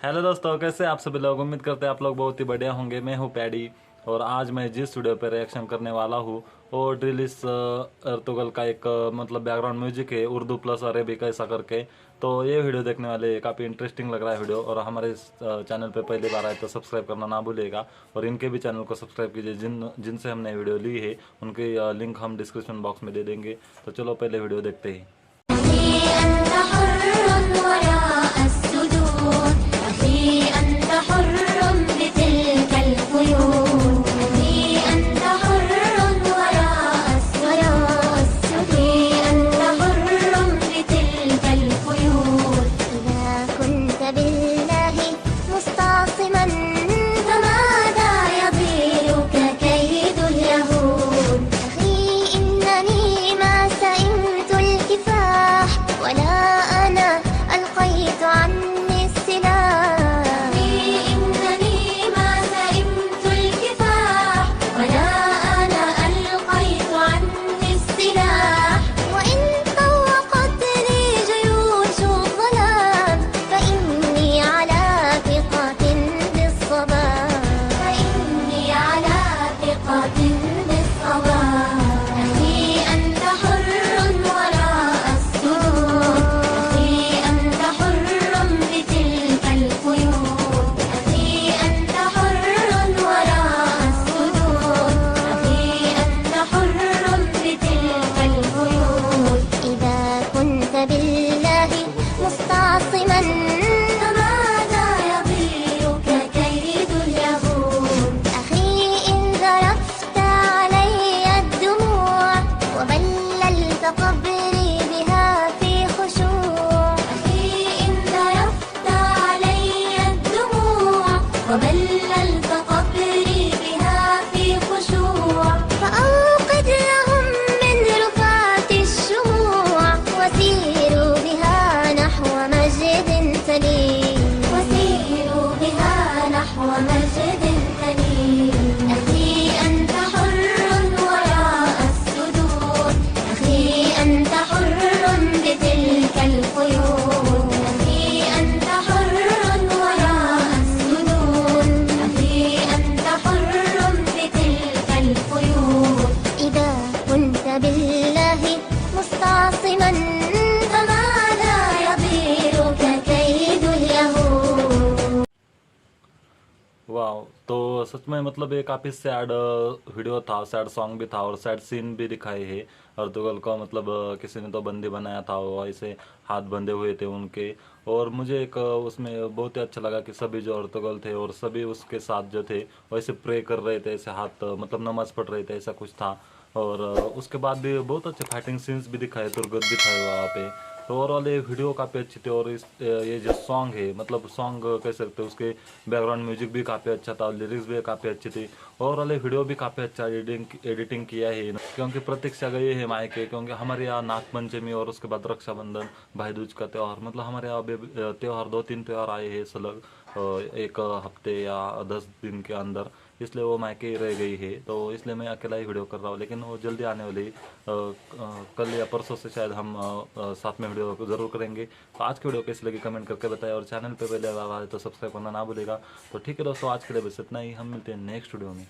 हेलो दोस्तों, कैसे आप सभी लोग। उम्मीद करते हैं आप लोग बहुत ही बढ़िया होंगे। मैं हूं पैडी और आज मैं जिस वीडियो पर रिएक्शन करने वाला हूं वो ड्रिलिस अर्तुगल का एक मतलब बैकग्राउंड म्यूजिक है, उर्दू प्लस अरेबिक ऐसा करके। तो ये वीडियो देखने वाले काफ़ी इंटरेस्टिंग लग रहा है वीडियो। और हमारे इस चैनल पे पहली बार आए तो सब्सक्राइब करना ना भूलिएगा और इनके भी चैनल को सब्सक्राइब कीजिए। जिनसे हमने वीडियो ली है उनकी लिंक हम डिस्क्रिप्शन बॉक्स में दे देंगे। तो चलो पहले वीडियो देखते हैं। أنت حر وراء السجون، أخي أنت حر بتلك القيود، أخي أنت حر وراء السجون، أنت حر بتلك القيود. إذا كنت بالله مستعصما فماذا يضيرك كيد اليهود. أخي إنني ما سئمت الكفاح ولا أنا ألقيت عني السلاح. إنني ما سئمت الكفاح ولا أنا ألقيت عني السلاح. وإن طوقتني جيوش الظلام فإني على ثقة بالصباح، فإني على ثقة بالصباح. أخي أنت حر وراء السجون، أخي أنت حر بتلك القيود، أخي أنت حر وراء السجون، أخي أنت حر بتلك القيود. إذا كنت بالله مستعصما فماذا يضيرك كيد اليهود. أخي إن ذرفت علي الدموع وبللت قبري بها في خشوع، أخي إن ذرفت علي الدموع وبللت قبري بها في خشوع، فأوقد لهم من رفات الشموع وسيروا بها نحو مجد سليم، وسيروا بها نحو مجد سليم. أخي أنت حر وراء السجون، أخي أنت حر بتلك القيود، أخي أنت حر وراء السجون، أخي أنت حر بتلك القيود. إذا كنت بالله مستعصما فماذا يضيرك كيد اليهود. वाह, तो सच में मतलब ये काफ़ी सैड वीडियो था, सैड सॉन्ग भी था और सैड सीन भी दिखाए है। अर्तुगल का मतलब किसी ने तो बंदी बनाया था, वो ऐसे हाथ बंधे हुए थे उनके। और मुझे एक उसमें बहुत ही अच्छा लगा कि सभी जो अर्तुगल थे और सभी उसके साथ जो थे वैसे प्रे कर रहे थे, ऐसे हाथ मतलब नमाज पढ़ रहे थे, ऐसा कुछ था। और उसके बाद भी बहुत अच्छे फाइटिंग सीन्स भी दिखाए, तुरगत दिखाए वहाँ पे। तो ओवरऑल ये वीडियो काफ़ी अच्छी थी। और इस ये जो सॉन्ग है मतलब सॉन्ग कह सकते हो, उसके बैकग्राउंड म्यूजिक भी काफ़ी अच्छा था, लिरिक्स भी काफ़ी अच्छी थी। ओवरऑल ये वीडियो भी काफ़ी अच्छा एडिटिंग किया है क्योंकि प्रतीक्षा गई है मायके, क्योंकि हमारे यहाँ नागपंचमी और उसके बाद रक्षाबंधन, भाई दूज का त्यौहार, मतलब हमारे यहाँ अभी त्यौहार 2-3 त्यौहार आए हैं सलग एक हफ्ते या 10 दिन के अंदर। इसलिए वो मायके ही रह गई है, तो इसलिए मैं अकेला ही वीडियो कर रहा हूँ। लेकिन वो जल्दी आने वाली है। कल या परसों से शायद हम साथ में वीडियो ज़रूर करेंगे। तो आज की वीडियो कैसी लगी कमेंट करके बताएं और चैनल पे पहले बार आए तो सब्सक्राइब करना ना भूलेगा। तो ठीक है दोस्तों, आज के लिए बस इतना ही। हम मिलते हैं नेक्स्ट वीडियो में।